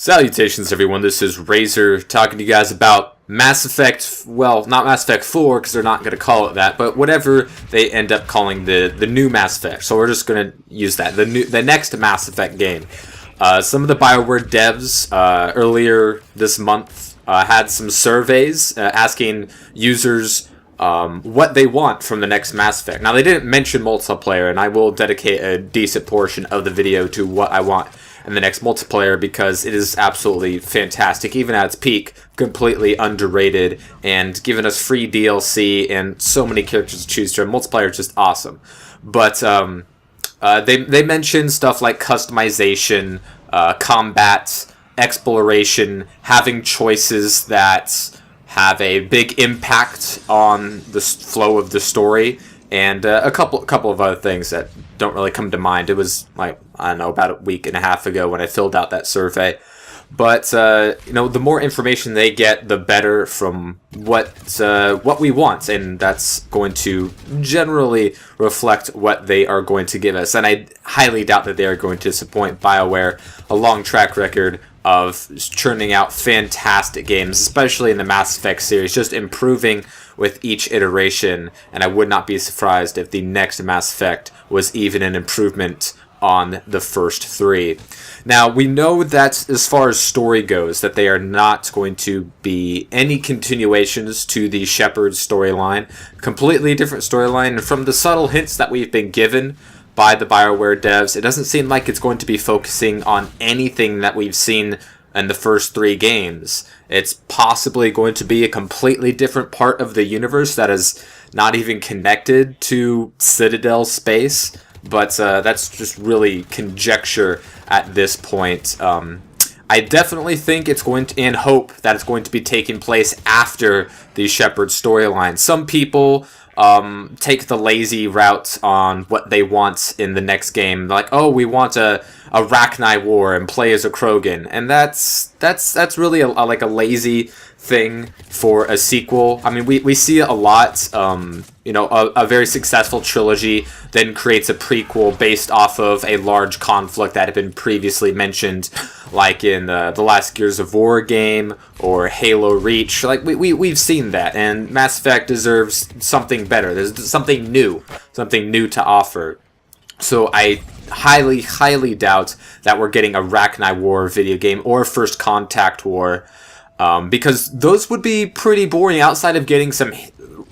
Salutations everyone, this is Razor talking to you guys about Mass Effect, well, not Mass Effect 4 because they're not going to call it that, but whatever they end up calling the new Mass Effect. So we're just going to use that, the next Mass Effect game. Some of the BioWare devs earlier this month had some surveys asking users what they want from the next Mass Effect. Now they didn't mention multiplayer, and I will dedicate a decent portion of the video to what I want in the next multiplayer because it is absolutely fantastic, even at its peak, completely underrated, and giving us free DLC and so many characters to choose from. Multiplayer is just awesome. But they mentioned stuff like customization, combat, exploration, having choices that have a big impact on the flow of the story, and a couple of other things that don't really come to mind. It was like, I don't know, about a week and a half ago when I filled out that survey. But the more information they get, the better from what we want, and that's going to generally reflect what they are going to give us. And I highly doubt that they are going to disappoint. BioWare, a long track record of churning out fantastic games, especially in the Mass Effect series, just improving with each iteration, and I would not be surprised if the next Mass Effect was even an improvement on the first three. Now, we know that as far as story goes, that they are not going to be any continuations to the Shepard storyline. Completely different storyline, and from the subtle hints that we've been given by the BioWare devs, it doesn't seem like it's going to be focusing on anything that we've seen in the first three games. It's possibly going to be a completely different part of the universe that is not even connected to Citadel space, but that's just really conjecture at this point. I definitely think it's going to, and hope that it's going to be taking place after the Shepard storyline. Some people take the lazy route on what they want in the next game. Like, oh, we want a Rachni War and play as a Krogan, and that's really a lazy thing for a sequel. I mean, we see it a lot. A very successful trilogy then creates a prequel based off of a large conflict that had been previously mentioned, like in the last Gears of War game or Halo Reach. Like we've seen that, and Mass Effect deserves something better. There's something new to offer. So I highly doubt that we're getting a Rachni War video game or First Contact War, because those would be pretty boring outside of getting some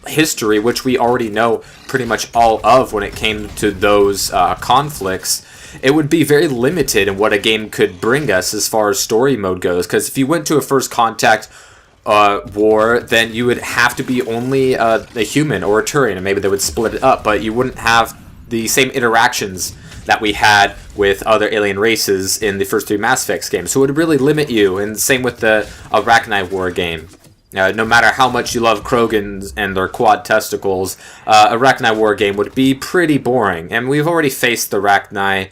history, which we already know pretty much all of when it came to those conflicts. It would be very limited in what a game could bring us as far as story mode goes, because if you went to a First Contact war, then you would have to be only a human or a Turian, and maybe they would split it up, but you wouldn't have the same interactions that we had with other alien races in the first three Mass Effect games. So it would really limit you, and same with the Rachni War game. No matter how much you love Krogans and their quad testicles, a Rachni War game would be pretty boring. And we've already faced the Rachni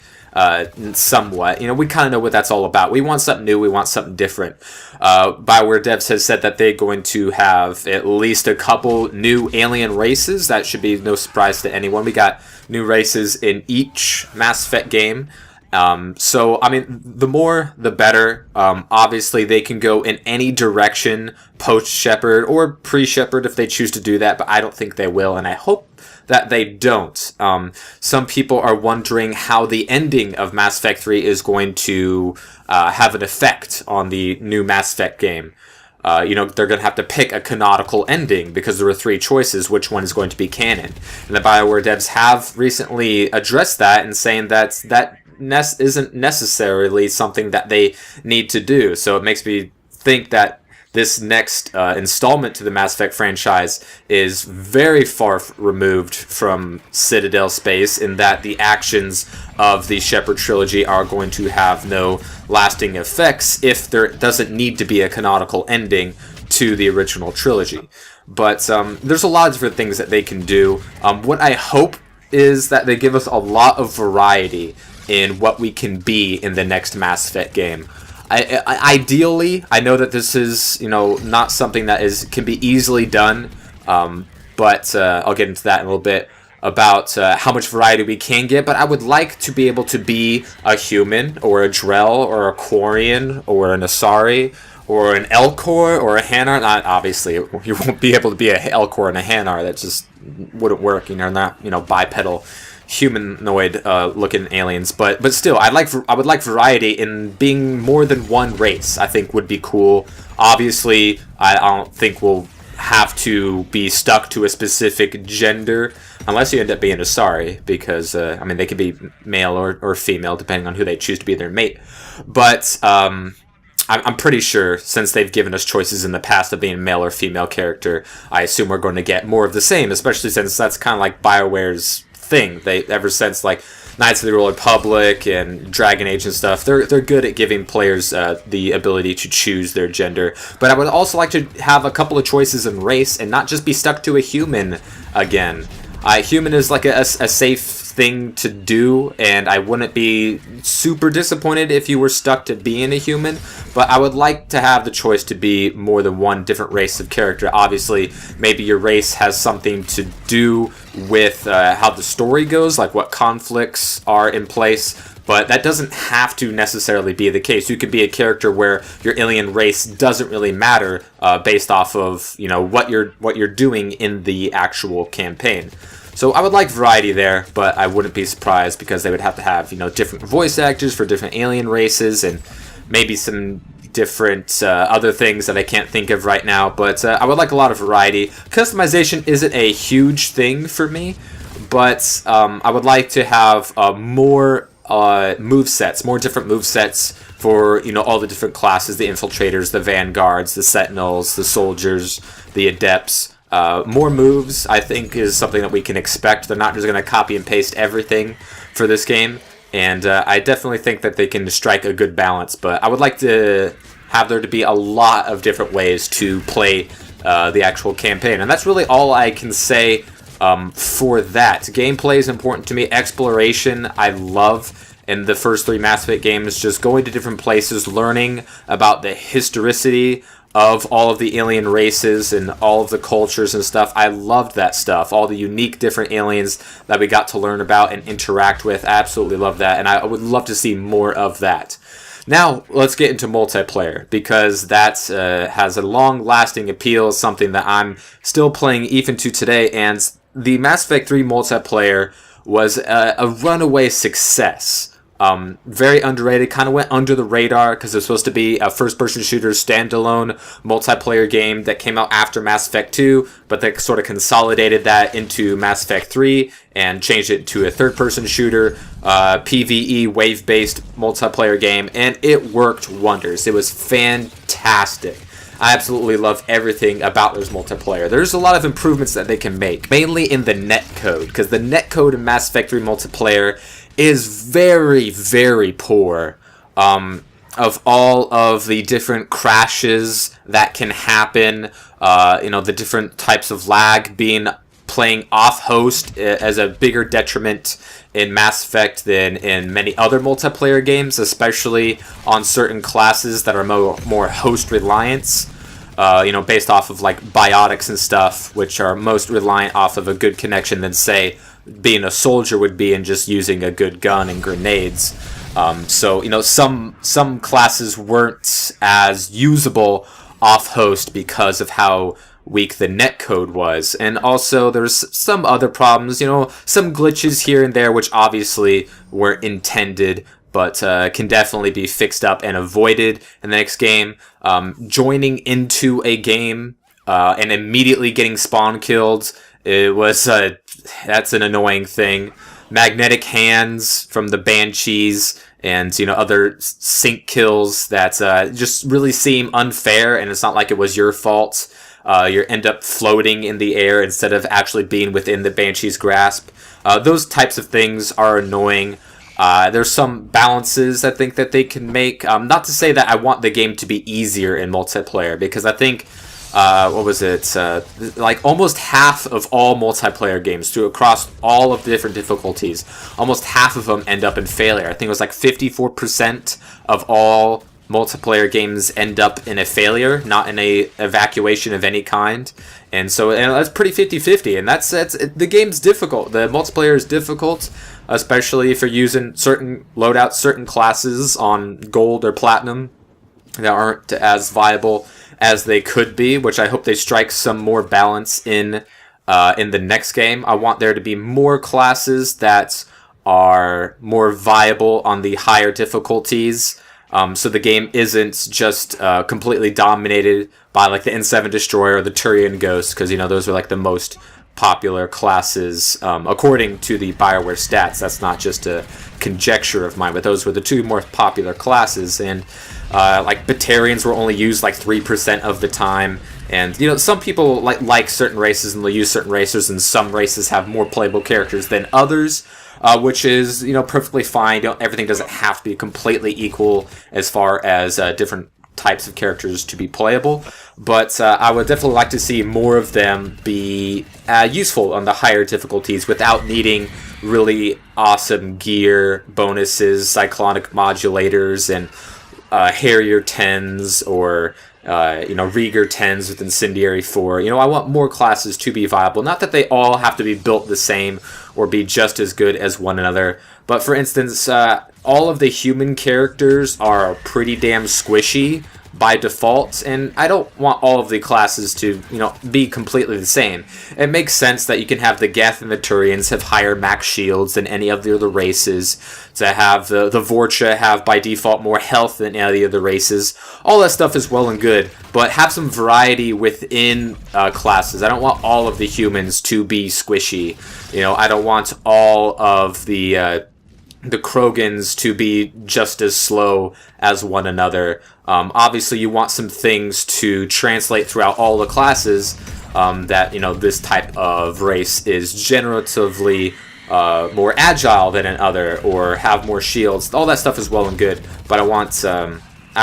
somewhat. We kind of know what that's all about. We want something new. We want something different. BioWare devs has said that they're going to have at least a couple new alien races. That should be no surprise to anyone. We got new races in each Mass Effect game. So, I mean, the more, the better. Obviously, they can go in any direction post-Shepard or pre-Shepard if they choose to do that, but I don't think they will, and I hope that they don't. Some people are wondering how the ending of Mass Effect 3 is going to have an effect on the new Mass Effect game. They're going to have to pick a canonical ending because there are three choices, which one is going to be canon. And the BioWare devs have recently addressed that and saying that isn't necessarily something that they need to do. So it makes me think that this next installment to the Mass Effect franchise is very far removed from Citadel space, in that the actions of the Shepard trilogy are going to have no lasting effects if there doesn't need to be a canonical ending to the original trilogy. But there's a lot of different things that they can do. What I hope is that they give us a lot of variety in what we can be in the next Mass Effect game. Ideally, I know that this is, not something that can be easily done, but I'll get into that in a little bit. about how much variety we can get, but I would like to be able to be a human, or a Drell, or a Quarian, or an Asari, or an Elcor, or a Hanar. Not obviously, you won't be able to be a Elcor and a Hanar. That just wouldn't work. They're not, bipedal, humanoid looking aliens. But still, I would like variety in being more than one race. I think would be cool. Obviously, I don't think we'll have to be stuck to a specific gender unless you end up being Asari, because they could be male or female depending on who they choose to be their mate. But I'm pretty sure, since they've given us choices in the past of being a male or female character, I assume we're going to get more of the same, especially since that's kind of like BioWare's thing. They, ever since like Knights of the Old Republic and Dragon Age and stuff, they're good at giving players the ability to choose their gender. But I would also like to have a couple of choices in race and not just be stuck to a human again. Human is like a safe thing to do, and I wouldn't be super disappointed if you were stuck to being a human, but I would like to have the choice to be more than one different race of character. Obviously, maybe your race has something to do with how the story goes, like what conflicts are in place, but that doesn't have to necessarily be the case. You could be a character where your alien race doesn't really matter based off of what you're doing in the actual campaign. So I would like variety there, but I wouldn't be surprised because they would have to have different voice actors for different alien races and maybe some different other things that I can't think of right now. But I would like a lot of variety. Customization isn't a huge thing for me, but I would like to have more movesets, more different movesets for all the different classes: the infiltrators, the vanguards, the sentinels, the soldiers, the adepts. More moves, I think, is something that we can expect. They're not just going to copy and paste everything for this game, and I definitely think that they can strike a good balance, but I would like to have there to be a lot of different ways to play the actual campaign, and that's really all I can say for that. Gameplay is important to me. Exploration, I love. In the first 3 Mass Effect games, just going to different places, learning about the historicity of all of the alien races and all of the cultures and stuff. I loved that stuff. All the unique different aliens that we got to learn about and interact with. I absolutely love that, and I would love to see more of that. Now, let's get into multiplayer, because that has a long-lasting appeal, something that I'm still playing even to today, and the Mass Effect 3 multiplayer was a runaway success. Very underrated, kind of went under the radar because it was supposed to be a first-person shooter standalone multiplayer game that came out after Mass Effect 2, but they sort of consolidated that into Mass Effect 3 and changed it to a third-person shooter, PvE wave-based multiplayer game, and it worked wonders. It was fantastic. I absolutely love everything about this multiplayer. There's a lot of improvements that they can make, mainly in the netcode, because the netcode in Mass Effect 3 multiplayer is very, very poor. Of all of the different crashes that can happen, the different types of lag, playing off-host as a bigger detriment in Mass Effect than in many other multiplayer games, especially on certain classes that are more host-reliant, based off of like biotics and stuff, which are most reliant off of a good connection than, say, being a soldier would be and just using a good gun and grenades. Some classes weren't as usable off-host because of how weak the netcode was. And also there's some other problems, some glitches here and there, which obviously weren't intended, but can definitely be fixed up and avoided in the next game. Joining into a game and immediately getting spawn killed, that's an annoying thing. Magnetic hands from the Banshees and other sync kills that just really seem unfair, and it's not like it was your fault. You end up floating in the air instead of actually being within the Banshee's grasp. Those types of things are annoying. There's some balances I think that they can make. Not to say that I want the game to be easier in multiplayer, because I think like almost half of all multiplayer games across all of the different difficulties, almost half of them end up in failure. I think it was like 54% of all multiplayer games end up in a failure, not in a evacuation of any kind. And so that's pretty 50-50, and that's the game's difficult. The multiplayer is difficult, especially if you're using certain loadouts, certain classes on gold or platinum that aren't as viable as they could be, which I hope they strike some more balance in the next game. I want there to be more classes that are more viable on the higher difficulties, so the game isn't just completely dominated by like the N7 Destroyer or the Turian Ghost, because those are like the most popular classes according to the BioWare stats. That's not just a conjecture of mine, but those were the two more popular classes. And like Batarians were only used like 3% of the time. And some people like certain races and they'll use certain racers, and some races have more playable characters than others, which is perfectly fine. Everything doesn't have to be completely equal as far as different types of characters to be playable, but I would definitely like to see more of them be useful on the higher difficulties without needing really awesome gear, bonuses, cyclonic modulators, and Harrier 10s or Rieger 10s with Incendiary 4. I want more classes to be viable. Not that they all have to be built the same or be just as good as one another, but for instance, all of the human characters are pretty damn squishy by default, and I don't want all of the classes to, be completely the same. It makes sense that you can have the Geth and the Turians have higher max shields than any of the other races, to have the Vorcha have by default more health than any of the other races. All that stuff is well and good, but have some variety within classes. I don't want all of the humans to be squishy. I don't want all of the Krogans to be just as slow as one another. Obviously, you want some things to translate throughout all the classes, that, this type of race is generatively more agile than another, or have more shields. All that stuff is well and good, but I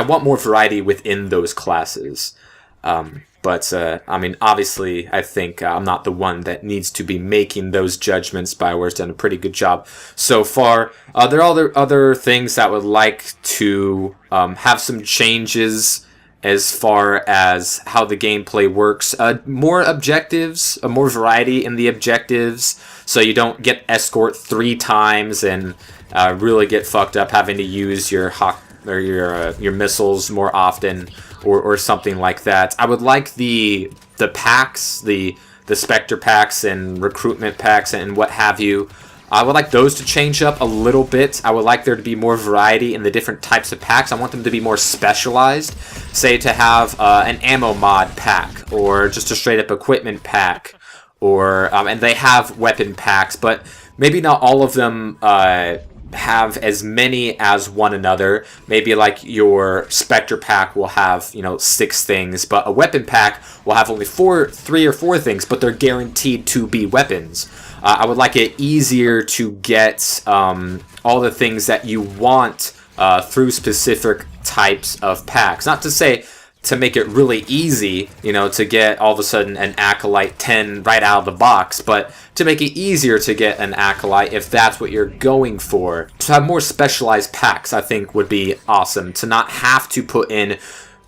want more variety within those classes. But obviously, I think I'm not the one that needs to be making those judgments. BioWare's done a pretty good job so far. There are other things that would like to have some changes as far as how the gameplay works. More objectives, more variety in the objectives, so you don't get escort 3 times and really get fucked up having to use your your missiles more often, or something like that. I would like the packs, the Spectre packs and recruitment packs and what have you. I would like those to change up a little bit. I would like there to be more variety in the different types of packs. I want them to be more specialized. Say to have an ammo mod pack, or just a straight up equipment pack, or and they have weapon packs, but maybe not all of them have as many as one another. Maybe like your Spectre pack will have 6 things, but a weapon pack will have only 3 or 4 things, but they're guaranteed to be weapons. I would like it easier to get all the things that you want through specific types of packs. Not to say to make it really easy, to get all of a sudden an Acolyte 10 right out of the box, but to make it easier to get an Acolyte if that's what you're going for. To have more specialized packs, I think, would be awesome. To not have to put in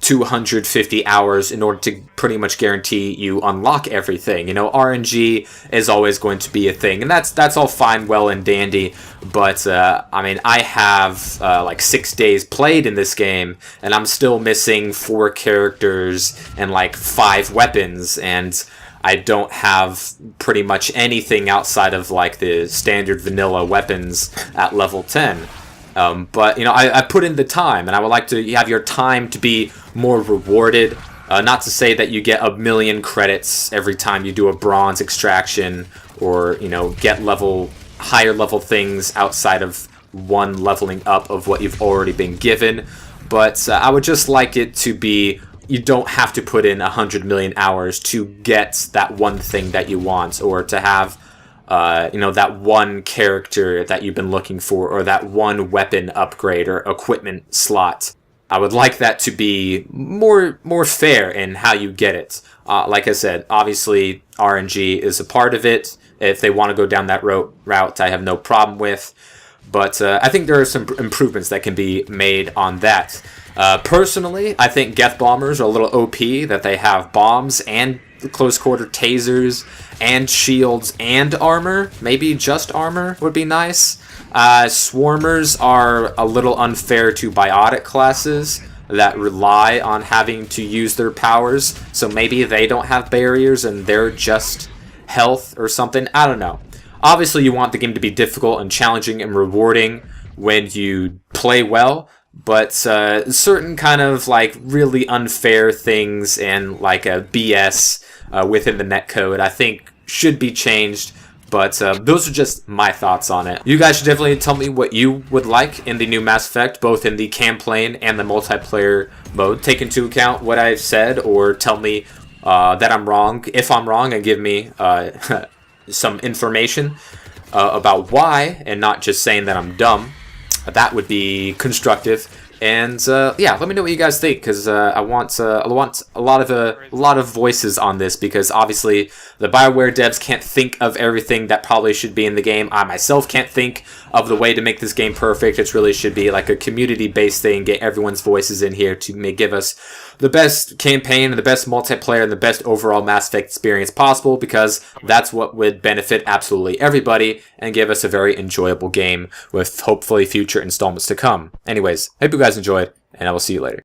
250 hours in order to pretty much guarantee you unlock everything. RNG is always going to be a thing, and that's all fine, well and dandy, but I have like 6 days played in this game, and I'm still missing 4 characters and like 5 weapons, and I don't have pretty much anything outside of like the standard vanilla weapons at level 10. But I put in the time, and I would like to have your time to be more rewarded. Not to say that you get 1,000,000 credits every time you do a bronze extraction, or get higher level things outside of one leveling up of what you've already been given. But I would just like it to be, you don't have to put in 100 million hours to get that one thing that you want, or to have that one character that you've been looking for, or that one weapon upgrade or equipment slot. I would like that to be more fair in how you get it. Like I said, obviously RNG is a part of it. If they want to go down that route, I have no problem with. But I think there are some improvements that can be made on that. Personally, I think Geth Bombers are a little OP, that they have bombs and close quarter tasers and shields and armor. Maybe just armor would be nice. Swarmers are a little unfair to biotic classes that rely on having to use their powers, so maybe they don't have barriers and they're just health or something. I don't know. Obviously, you want the game to be difficult and challenging and rewarding when you play well, but certain kind of like really unfair things and like a BS within the netcode, I think should be changed. But those are just my thoughts on it. You guys should definitely tell me what you would like in the new Mass Effect, both in the campaign and the multiplayer mode. Take into account what I've said, or tell me that I'm wrong, if I'm wrong, and give me some information about why, and not just saying that I'm dumb. That would be constructive. And yeah, let me know what you guys think, because I want a lot of voices on this, because obviously the BioWare devs can't think of everything that probably should be in the game. I myself can't think of the way to make this game perfect. It really should be like a community-based thing. Get everyone's voices in here to give us the best campaign and the best multiplayer and the best overall Mass Effect experience possible, because that's what would benefit absolutely everybody and give us a very enjoyable game with hopefully future installments to come. Anyways, hope you guys enjoyed, and I will see you later.